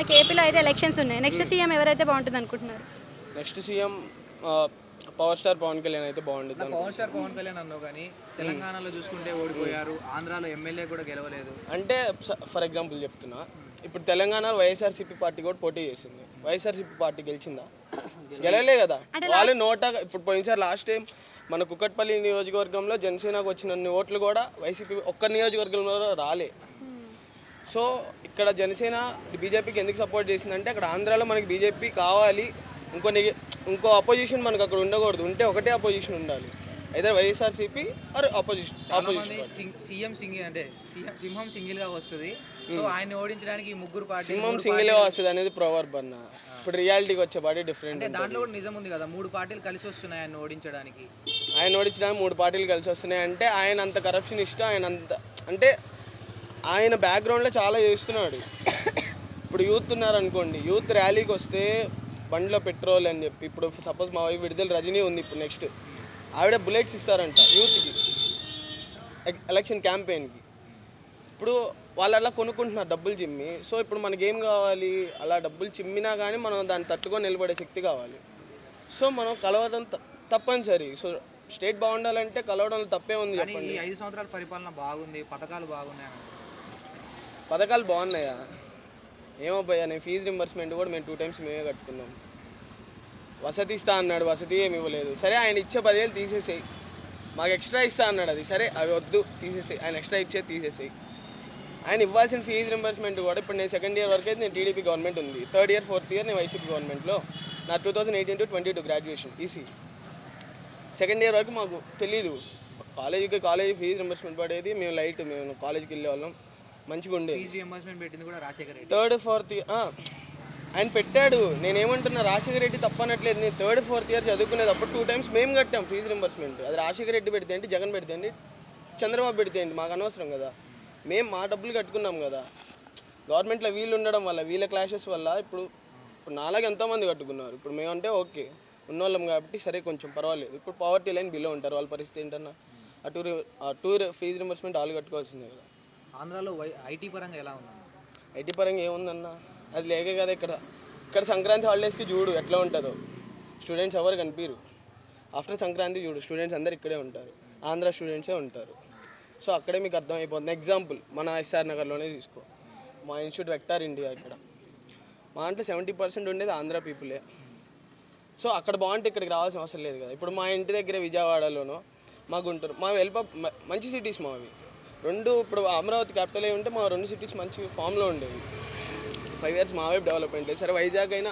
మనకి ఏపీలో అయితే ఎలక్షన్స్ ఉన్నాయి. నెక్స్ట్ సీఎం ఎవరైతే బాగుంటుంది అనుకుంటున్నారు? Next CM power star Pawan Kalyan అయితే బాగుంటుంది. పవర్ స్టార్ పవన్ కళ్యాణ్ అన్నావు కానీ తెలంగాణలో చూసుకుంటే ఓడిపోయారు, ఆంధ్రాలో ఎమ్మెల్యే కూడా గెలవలేదు. అంటే ఫర్ ఎగ్జాంపుల్ చెప్తున్నా, ఇప్పుడు తెలంగాణలో వైఎస్ఆర్సీపీ పార్టీ కూడా పోటీ చేసింది. వైఎస్ఆర్సీపీ పార్టీ గెలిచిందా? గెలవలే కదా. వాళ్ళు ఇప్పుడు పోయినసారి లాస్ట్ టైం మన కుకట్పల్లి నియోజకవర్గంలో జనసేనకు వచ్చిన ఓట్లు కూడా వైసీపీ ఒక్క నియోజకవర్గంలో రాలే. సో ఇక్కడ జనసేన బీజేపీకి ఎందుకు సపోర్ట్ చేసిందంటే అక్కడ ఆంధ్రాలో మనకి బీజేపీ కావాలి, ఇంకో అపోజిషన్ మనకు అక్కడ ఉండకూడదు. ఉంటే ఒకటే అపోజిషన్ ఉండాలి, అయితే YSRCP are opposition. CM single అంటే సింహం సింగిల్ గా వస్తుంది. సో ఆయన ఓడించడానికి ముగ్గురు పార్టీ సింహం సింగిల్ గా వస్తుంది అనేది ప్రొవర్బ్ అన్న. ఇప్పుడు రియాలిటీకి వచ్చే పార్టీ డిఫరెంట్. అంటే దాంట్లో కూడా నిజం ఉంది కదా, మూడు పార్టీలు కలిసి వస్తున్నాయి ఆయన ఓడించడానికి. మూడు పార్టీలు కలిసి వస్తున్నాయి అంటే ఆయన అంత కరప్షన్ ఇష్టం, ఆయన అంత అంటే ఆయన బ్యాక్గ్రౌండ్లో చాలా చేస్తున్నాడు. ఇప్పుడు యూత్ ఉన్నారనుకోండి, యూత్ ర్యాలీకి వస్తే బండిలో పెట్రోల్ అని చెప్పి, ఇప్పుడు సపోజ్ మా వైపు విడుదల రజనీ ఉంది, ఇప్పుడు నెక్స్ట్ ఆవిడ బుల్లెట్స్ ఇస్తారంట యూత్కి ఎలక్షన్ క్యాంపెయిన్కి. ఇప్పుడు వాళ్ళు అలా కొనుక్కుంటున్నారు డబ్బులు చిమ్మి. సో ఇప్పుడు మనకేం కావాలి? అలా డబ్బులు చిమ్మినా కానీ మనం దాన్ని తట్టుకొని నిలబడే శక్తి కావాలి. సో మనం కలవడం తప్పనిసరి. సో స్టేట్ బాగుండాలంటే కలవడంలో తప్పే ఉంది చెప్పండి. 5 సంవత్సరాల పరిపాలన బాగుంది, పథకాలు బాగున్నాయి. పథకాలు బాగున్నాయా? ఏమో భయ్యా, నేను ఫీజు రింబర్స్మెంట్ కూడా మేము 2 times మేమే కట్టుకున్నాం. వసతి ఇస్తా అన్నాడు, వసతి ఏమి ఇవ్వలేదు. సరే ఆయన ఇచ్చే 10,000 తీసేసేయి, మాకు ఎక్స్ట్రా ఇస్తా అన్నాడు, అది సరే అవి వద్దు తీసేసేయి, ఆయన ఎక్స్ట్రా ఇచ్చే తీసేసేయి. ఆయన ఇవ్వాల్సిన ఫీజు రింబర్స్మెంట్ కూడా ఇప్పుడు నేను 2nd year వరకు అయితే నేను టీడీపీ గవర్నమెంట్ ఉంది, 3rd year 4th year నేను వైసీపీ గవర్నమెంట్లో. నా 2018 to 22 graduation EC. 2nd year వరకు మాకు తెలీదు, కాలేజీ ఫీజు రింబర్స్మెంట్ పడేది, మేము మేము కాలేజీకి వెళ్ళే వాళ్ళం, మంచిగా ఉండేది. 3rd 4th year ఆయన పెట్టాడు. నేనేమంటున్నా, రాజశేఖర రెడ్డి తప్పనట్లేదు. నేను 3rd 4th year చదువుకునేటప్పుడు 2 times మేము కట్టాం ఫీజు రింబర్స్మెంట్. అది రాజశేఖర రెడ్డి పెడితే ఏంటి, జగన్ పెడితే ఏంటి, చంద్రబాబు పెడితే ఏంటి, మాకు అనవసరం కదా. మేము మా డబ్బులు కట్టుకున్నాం కదా. గవర్నమెంట్లో వీళ్ళు ఉండడం వల్ల, వీళ్ళ క్లాషెస్ వల్ల ఇప్పుడు నాలాగే ఎంతోమంది కట్టుకున్నారు. ఇప్పుడు మేమంటే ఓకే ఉన్నోళ్ళం కాబట్టి సరే కొంచెం పర్వాలేదు. ఇప్పుడు పవర్టీ లైన్ బిలో ఉంటారు, వాళ్ళ పరిస్థితి ఏంటన్నా, ఆ టూర్ ఫీజు రింబర్స్మెంట్ వాళ్ళు కట్టుకోవాల్సిందే కదా. ఆంధ్రాలో ఐటీ పరంగా ఎలా ఉందన్న? ఐటీ పరంగా ఏముందన్న, అది లేకే కదా. ఇక్కడ సంక్రాంతి హాలిడేస్కి చూడు ఎట్లా ఉంటుందో, స్టూడెంట్స్ ఎవరు కనిపించరు. ఆఫ్టర్ సంక్రాంతి చూడు స్టూడెంట్స్ అందరు ఇక్కడే ఉంటారు, ఆంధ్ర స్టూడెంట్సే ఉంటారు. సో అక్కడే మీకు అర్థమైపోతుంది. ఎగ్జాంపుల్ మన ఎస్ఆర్ నగర్లోనే తీసుకో, మా ఇన్స్టిట్యూట్ వెక్టార్ ఇండియా, ఇక్కడ మా దాంట్లో 70% ఉండేది ఆంధ్ర పీపులే. సో అక్కడ బాగుంటే ఇక్కడికి రావాల్సిన అవసరం లేదు కదా. ఇప్పుడు మా ఇంటి దగ్గర విజయవాడలోనో, మా గుంటూరు, మా మంచి సిటీస్ మావి రెండు. ఇప్పుడు అమరావతి క్యాపిటల్ అయి ఉంటే మా 2 cities మంచి ఫామ్లో ఉండేవి. 5 years మా వైపు డెవలప్మెంట్ లేదు. సరే వైజాగ్ అయినా